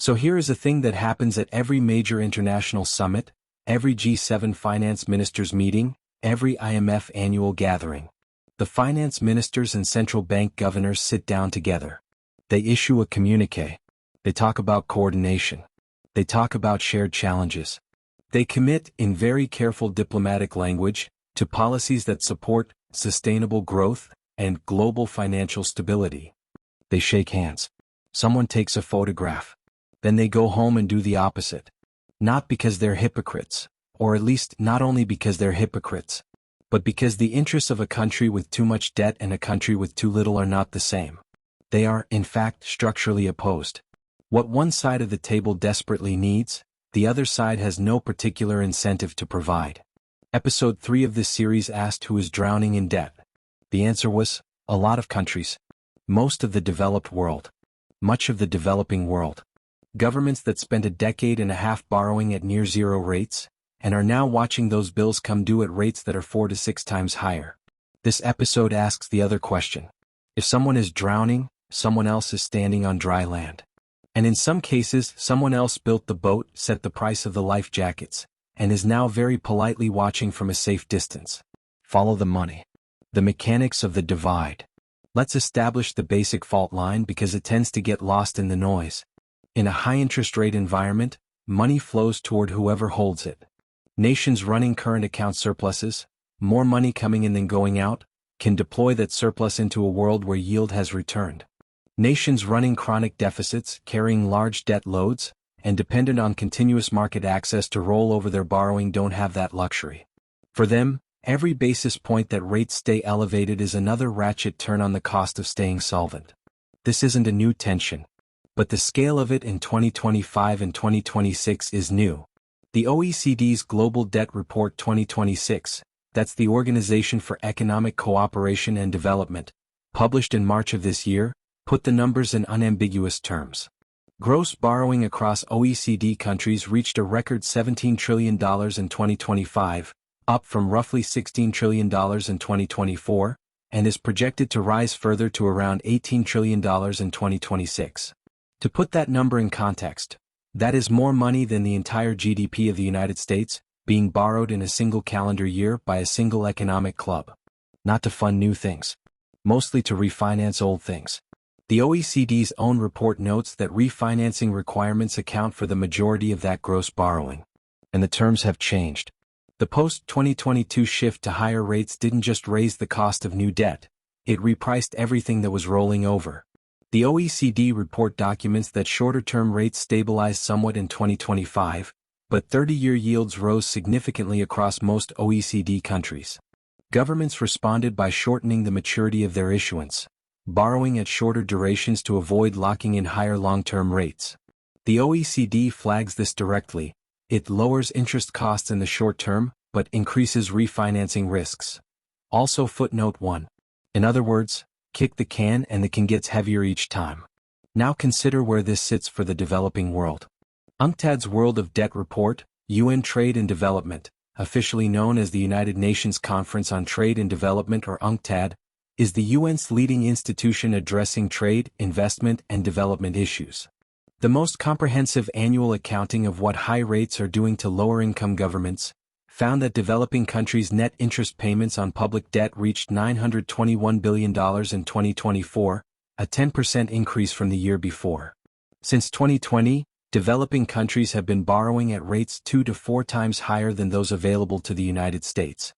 So here is a thing that happens at every major international summit, every G7 finance ministers meeting, every IMF annual gathering. The finance ministers and central bank governors sit down together. They issue a communiqué. They talk about coordination. They talk about shared challenges. They commit, in very careful diplomatic language, to policies that support sustainable growth and global financial stability. They shake hands. Someone takes a photograph. Then they go home and do the opposite. Not because they're hypocrites, or at least not only because they're hypocrites, but because the interests of a country with too much debt and a country with too little are not the same. They are, in fact, structurally opposed. What one side of the table desperately needs, the other side has no particular incentive to provide. Episode 3 of this series asked who is drowning in debt. The answer was, a lot of countries. Most of the developed world. Much of the developing world. Governments that spent a decade and a half borrowing at near zero rates, and are now watching those bills come due at rates that are 4 to 6 times higher. This episode asks the other question. If someone is drowning, someone else is standing on dry land. And in some cases, someone else built the boat, set the price of the life jackets, and is now very politely watching from a safe distance. Follow the money. The mechanics of the divide. Let's establish the basic fault line because it tends to get lost in the noise. In a high-interest rate environment, money flows toward whoever holds it. Nations running current account surpluses, more money coming in than going out, can deploy that surplus into a world where yield has returned. Nations running chronic deficits, carrying large debt loads, and dependent on continuous market access to roll over their borrowing don't have that luxury. For them, every basis point that rates stay elevated is another ratchet turn on the cost of staying solvent. This isn't a new tension. But the scale of it in 2025 and 2026 is new. The OECD's Global Debt Report 2026, that's the Organization for Economic Cooperation and Development, published in March of this year, put the numbers in unambiguous terms. Gross borrowing across OECD countries reached a record $17 trillion in 2025, up from roughly $16 trillion in 2024, and is projected to rise further to around $18 trillion in 2026. To put that number in context, that is more money than the entire GDP of the United States, being borrowed in a single calendar year by a single economic club. Not to fund new things. Mostly to refinance old things. The OECD's own report notes that refinancing requirements account for the majority of that gross borrowing. And the terms have changed. The post-2022 shift to higher rates didn't just raise the cost of new debt, it repriced everything that was rolling over. The OECD report documents that shorter-term rates stabilized somewhat in 2025, but 30-year yields rose significantly across most OECD countries. Governments responded by shortening the maturity of their issuance, borrowing at shorter durations to avoid locking in higher long-term rates. The OECD flags this directly. It lowers interest costs in the short term, but increases refinancing risks. Also footnote 1. In other words, kick the can and the can gets heavier each time. Now consider where this sits for the developing world. UNCTAD's World of Debt Report, UN Trade and Development, officially known as the United Nations Conference on Trade and Development or UNCTAD, is the UN's leading institution addressing trade, investment, and development issues. The most comprehensive annual accounting of what high rates are doing to lower-income governments found that developing countries' net interest payments on public debt reached $921 billion in 2024, a 10% increase from the year before. Since 2020, developing countries have been borrowing at rates 2 to 4 times higher than those available to the United States.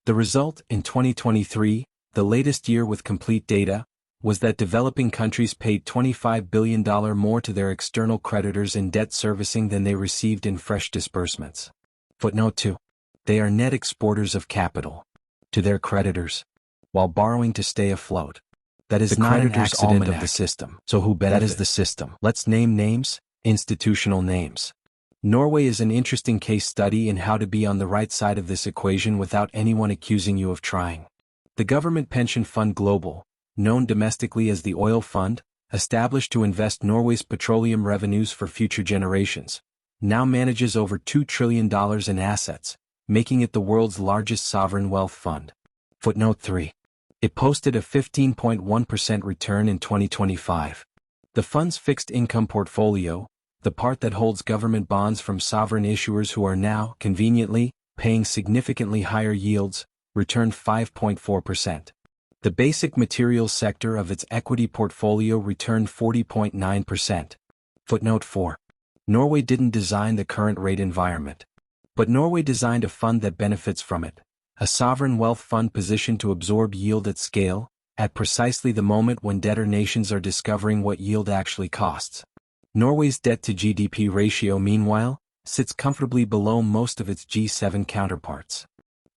The result, in 2023, the latest year with complete data, was that developing countries paid $25 billion more to their external creditors in debt servicing than they received in fresh disbursements. Footnote 2. They are net exporters of capital to their creditors, while borrowing to stay afloat. That is not an accident of the system. So who benefits? That is the system. Let's name names, institutional names. Norway is an interesting case study in how to be on the right side of this equation without anyone accusing you of trying. The government pension fund Global, known domestically as the Oil Fund, established to invest Norway's petroleum revenues for future generations, now manages over $2 trillion in assets, making it the world's largest sovereign wealth fund. Footnote 3. It posted a 15.1% return in 2025. The fund's fixed income portfolio, the part that holds government bonds from sovereign issuers who are now, conveniently, paying significantly higher yields, returned 5.4%. The basic materials sector of its equity portfolio returned 40.9%. Footnote 4. Norway didn't design the current rate environment. But Norway designed a fund that benefits from it, a sovereign wealth fund positioned to absorb yield at scale, at precisely the moment when debtor nations are discovering what yield actually costs. Norway's debt-to-GDP ratio, meanwhile, sits comfortably below most of its G7 counterparts.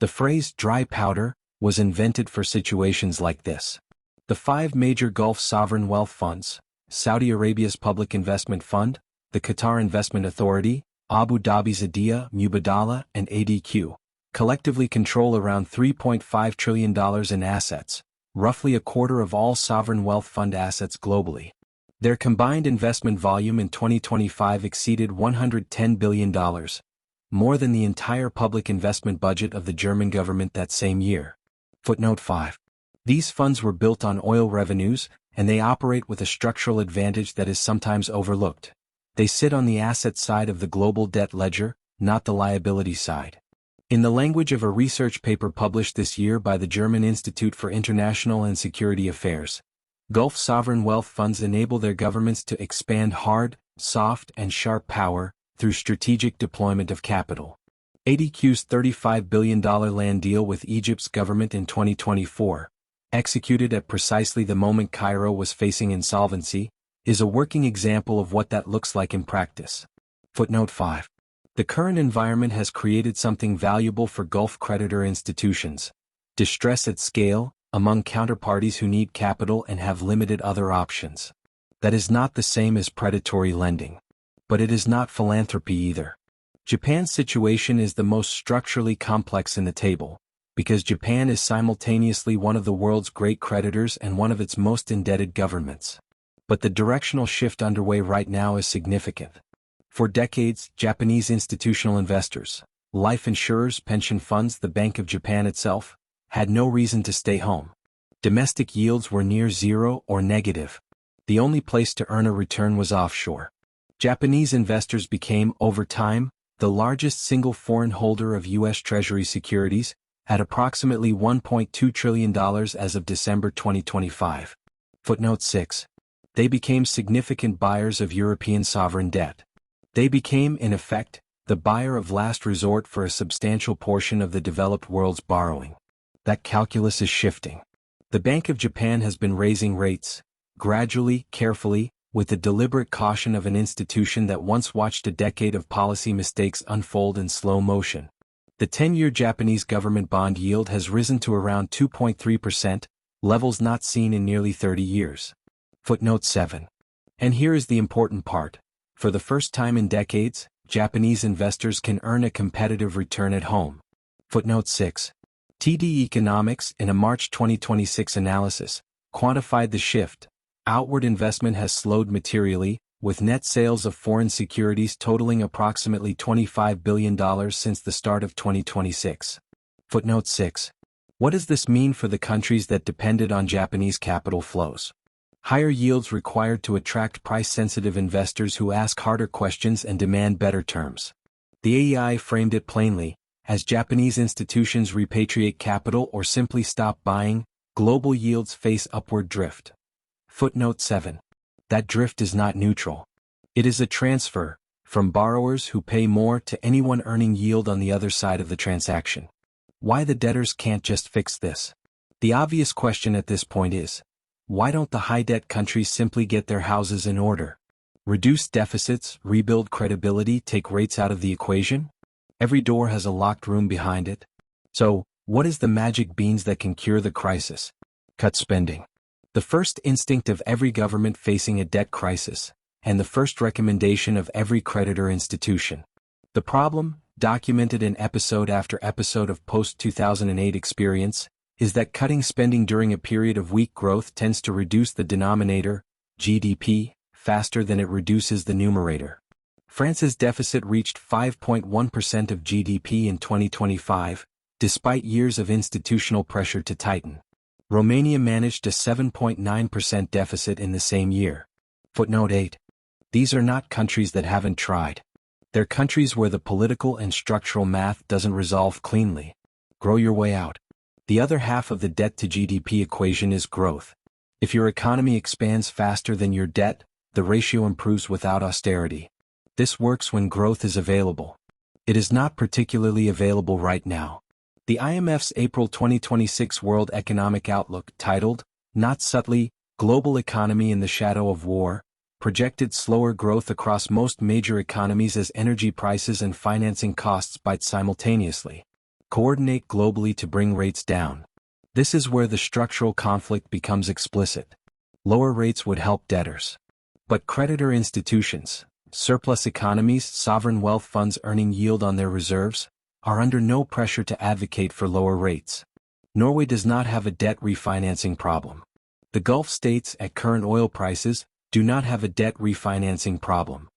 The phrase dry powder was invented for situations like this. The 5 major Gulf sovereign wealth funds, Saudi Arabia's Public Investment Fund, the Qatar Investment Authority, Abu Dhabi's Adia, Mubadala, and ADQ, collectively control around $3.5 trillion in assets, roughly a quarter of all sovereign wealth fund assets globally. Their combined investment volume in 2025 exceeded $110 billion, more than the entire public investment budget of the German government that same year. Footnote 5. These funds were built on oil revenues, and they operate with a structural advantage that is sometimes overlooked. They sit on the asset side of the global debt ledger, not the liability side. In the language of a research paper published this year by the German Institute for International and Security Affairs, Gulf sovereign wealth funds enable their governments to expand hard, soft, and sharp power through strategic deployment of capital. ADQ's $35 billion land deal with Egypt's government in 2024, executed at precisely the moment Cairo was facing insolvency, is a working example of what that looks like in practice. Footnote 5. The current environment has created something valuable for Gulf creditor institutions: distress at scale, among counterparties who need capital and have limited other options. That is not the same as predatory lending. But it is not philanthropy either. Japan's situation is the most structurally complex in the table, because Japan is simultaneously one of the world's great creditors and one of its most indebted governments. But the directional shift underway right now is significant. For decades, Japanese institutional investors, life insurers, pension funds, the Bank of Japan itself, had no reason to stay home. Domestic yields were near zero or negative. The only place to earn a return was offshore. Japanese investors became, over time, the largest single foreign holder of U.S. Treasury securities, at approximately $1.2 trillion as of December 2025. Footnote 6. They became significant buyers of European sovereign debt. They became, in effect, the buyer of last resort for a substantial portion of the developed world's borrowing. That calculus is shifting. The Bank of Japan has been raising rates, gradually, carefully, with the deliberate caution of an institution that once watched a decade of policy mistakes unfold in slow motion. The 10-year Japanese government bond yield has risen to around 2.3%, levels not seen in nearly 30 years. Footnote 7. And here is the important part. For the first time in decades, Japanese investors can earn a competitive return at home. Footnote 6. TD Economics, in a March 2026 analysis, quantified the shift. Outward investment has slowed materially, with net sales of foreign securities totaling approximately $25 billion since the start of 2026. Footnote 6. What does this mean for the countries that depended on Japanese capital flows? Higher yields required to attract price-sensitive investors who ask harder questions and demand better terms. The AEI framed it plainly: as Japanese institutions repatriate capital or simply stop buying, global yields face upward drift. Footnote 7. That drift is not neutral. It is a transfer, from borrowers who pay more to anyone earning yield on the other side of the transaction. Why the debtors can't just fix this? The obvious question at this point is, why don't the high-debt countries simply get their houses in order? Reduce deficits, rebuild credibility, take rates out of the equation? Every door has a locked room behind it. So, what is the magic beans that can cure the crisis? Cut spending. The first instinct of every government facing a debt crisis, and the first recommendation of every creditor institution. The problem, documented in episode after episode of post-2008 experience, is that cutting spending during a period of weak growth tends to reduce the denominator, GDP, faster than it reduces the numerator. France's deficit reached 5.1% of GDP in 2025, despite years of institutional pressure to tighten. Romania managed a 7.9% deficit in the same year. Footnote 8. These are not countries that haven't tried. They're countries where the political and structural math doesn't resolve cleanly. Grow your way out. The other half of the debt to GDP equation is growth. If your economy expands faster than your debt, the ratio improves without austerity. This works when growth is available. It is not particularly available right now. The IMF's April 2026 World Economic Outlook, titled, Not Subtly, Global Economy in the Shadow of War, projected slower growth across most major economies as energy prices and financing costs bite simultaneously. Coordinate globally to bring rates down. This is where the structural conflict becomes explicit. Lower rates would help debtors. But creditor institutions, surplus economies, sovereign wealth funds earning yield on their reserves, are under no pressure to advocate for lower rates. Norway does not have a debt refinancing problem. The Gulf states, at current oil prices, do not have a debt refinancing problem.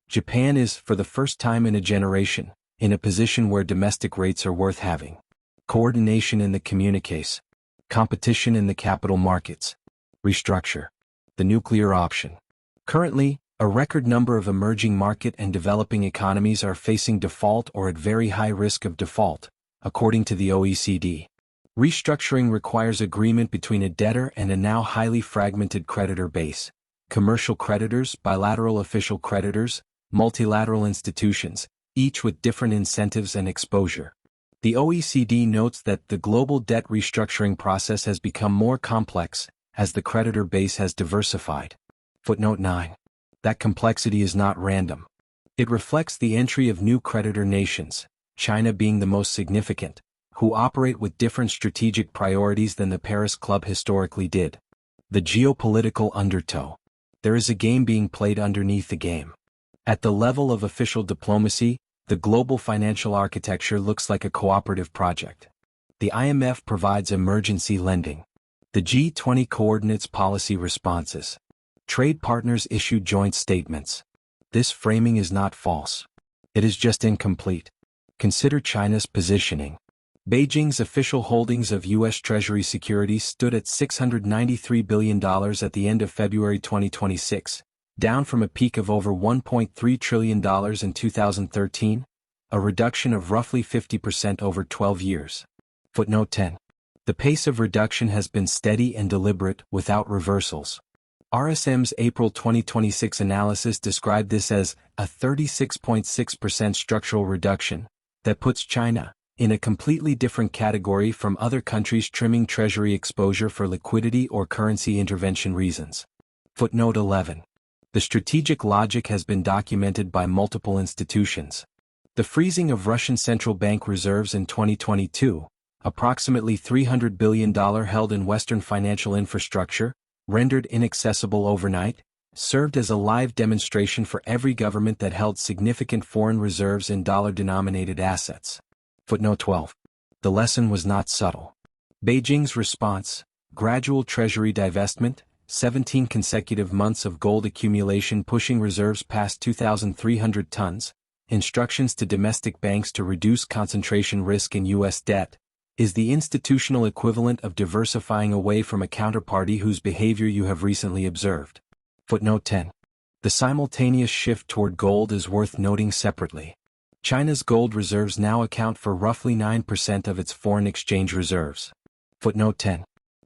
Japan is, for the first time in a generation, in a position where domestic rates are worth having. Coordination in the communiques. Competition in the capital markets. Restructure. The nuclear option. Currently, a record number of emerging market and developing economies are facing default or at very high risk of default, according to the OECD. Restructuring requires agreement between a debtor and a now highly fragmented creditor base. Commercial creditors, bilateral official creditors, multilateral institutions, each with different incentives and exposure. The OECD notes that the global debt restructuring process has become more complex as the creditor base has diversified. Footnote 9. That complexity is not random. It reflects the entry of new creditor nations, China being the most significant, who operate with different strategic priorities than the Paris Club historically did. The geopolitical undertow. There is a game being played underneath the game. At the level of official diplomacy, the global financial architecture looks like a cooperative project. The IMF provides emergency lending. The G20 coordinates policy responses. Trade partners issue joint statements. This framing is not false. It is just incomplete. Consider China's positioning. Beijing's official holdings of U.S. Treasury securities stood at $693 billion at the end of February 2026, down from a peak of over $1.3 trillion in 2013, a reduction of roughly 50% over 12 years. Footnote 10. The pace of reduction has been steady and deliberate, without reversals. RSM's April 2026 analysis described this as a 36.6% structural reduction that puts China in a completely different category from other countries trimming treasury exposure for liquidity or currency intervention reasons. Footnote 11. The strategic logic has been documented by multiple institutions. The freezing of Russian central bank reserves in 2022, approximately $300 billion held in Western financial infrastructure, rendered inaccessible overnight, served as a live demonstration for every government that held significant foreign reserves in dollar-denominated assets. Footnote 12. The lesson was not subtle. Beijing's response, gradual treasury divestment, 17 consecutive months of gold accumulation pushing reserves past 2,300 tons, instructions to domestic banks to reduce concentration risk in U.S. debt, is the institutional equivalent of diversifying away from a counterparty whose behavior you have recently observed. Footnote 10. The simultaneous shift toward gold is worth noting separately. China's gold reserves now account for roughly 9% of its foreign exchange reserves. Footnote 10.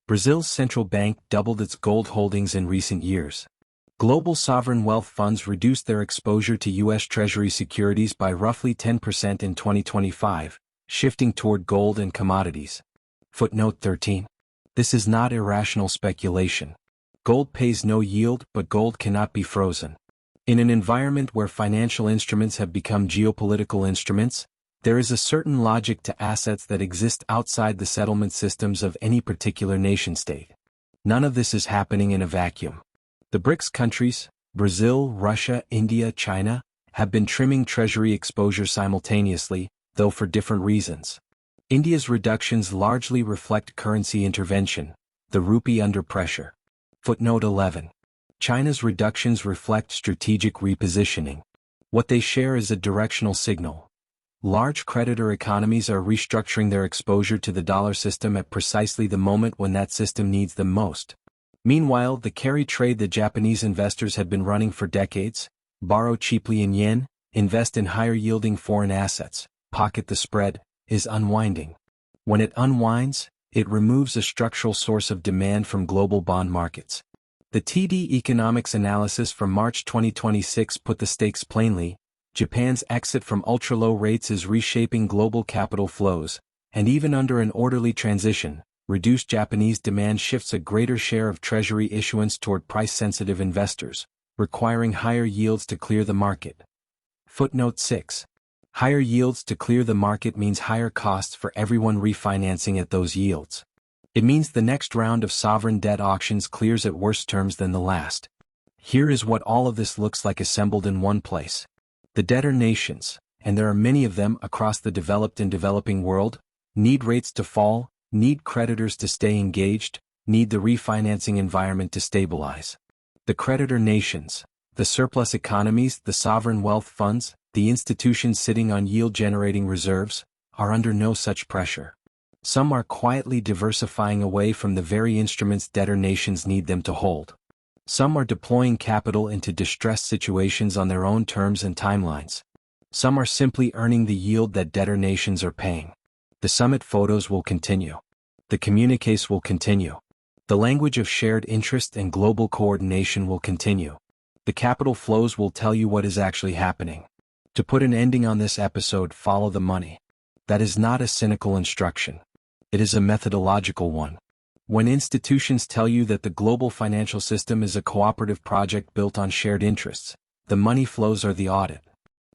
Brazil's central bank doubled its gold holdings in recent years. Global sovereign wealth funds reduced their exposure to U.S. Treasury securities by roughly 10% in 2025, shifting toward gold and commodities. Footnote 13. This is not irrational speculation. Gold pays no yield, but gold cannot be frozen. In an environment where financial instruments have become geopolitical instruments, there is a certain logic to assets that exist outside the settlement systems of any particular nation-state. None of this is happening in a vacuum. The BRICS countries, Brazil, Russia, India, China, have been trimming treasury exposure simultaneously, though for different reasons. India's reductions largely reflect currency intervention, the rupee under pressure. Footnote 11. China's reductions reflect strategic repositioning. What they share is a directional signal. Large creditor economies are restructuring their exposure to the dollar system at precisely the moment when that system needs them most. Meanwhile, the carry trade the Japanese investors had been running for decades, borrow cheaply in yen, invest in higher-yielding foreign assets, pocket the spread, is unwinding. When it unwinds, it removes a structural source of demand from global bond markets. The TD Economics analysis from March 2026 put the stakes plainly. Japan's exit from ultra-low rates is reshaping global capital flows, and even under an orderly transition, reduced Japanese demand shifts a greater share of treasury issuance toward price-sensitive investors, requiring higher yields to clear the market. Footnote 6. Higher yields to clear the market means higher costs for everyone refinancing at those yields. It means the next round of sovereign debt auctions clears at worse terms than the last. Here is what all of this looks like assembled in one place. The debtor nations, and there are many of them across the developed and developing world, need rates to fall, need creditors to stay engaged, need the refinancing environment to stabilize. The creditor nations, the surplus economies, the sovereign wealth funds, the institutions sitting on yield-generating reserves, are under no such pressure. Some are quietly diversifying away from the very instruments debtor nations need them to hold. Some are deploying capital into distressed situations on their own terms and timelines. Some are simply earning the yield that debtor nations are paying. The summit photos will continue. The communiques will continue. The language of shared interest and global coordination will continue. The capital flows will tell you what is actually happening. To put an ending on this episode, follow the money. That is not a cynical instruction. It is a methodological one. When institutions tell you that the global financial system is a cooperative project built on shared interests, the money flows are the audit.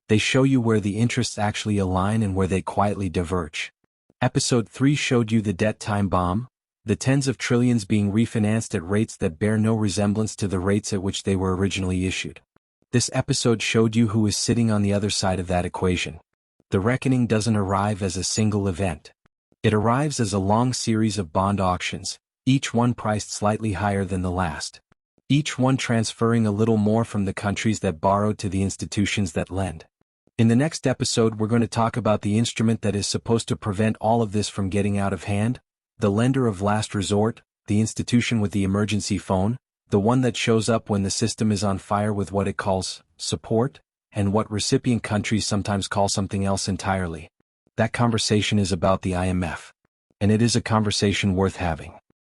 They show you where the interests actually align and where they quietly diverge. Episode 3 showed you the debt time bomb, the tens of trillions being refinanced at rates that bear no resemblance to the rates at which they were originally issued. This episode showed you who is sitting on the other side of that equation. The reckoning doesn't arrive as a single event. It arrives as a long series of bond auctions, each one priced slightly higher than the last. Each one transferring a little more from the countries that borrowed to the institutions that lend. In the next episode, we're going to talk about the instrument that is supposed to prevent all of this from getting out of hand, the lender of last resort, the institution with the emergency phone, the one that shows up when the system is on fire with what it calls support, and what recipient countries sometimes call something else entirely. That conversation is about the IMF. And it is a conversation worth having.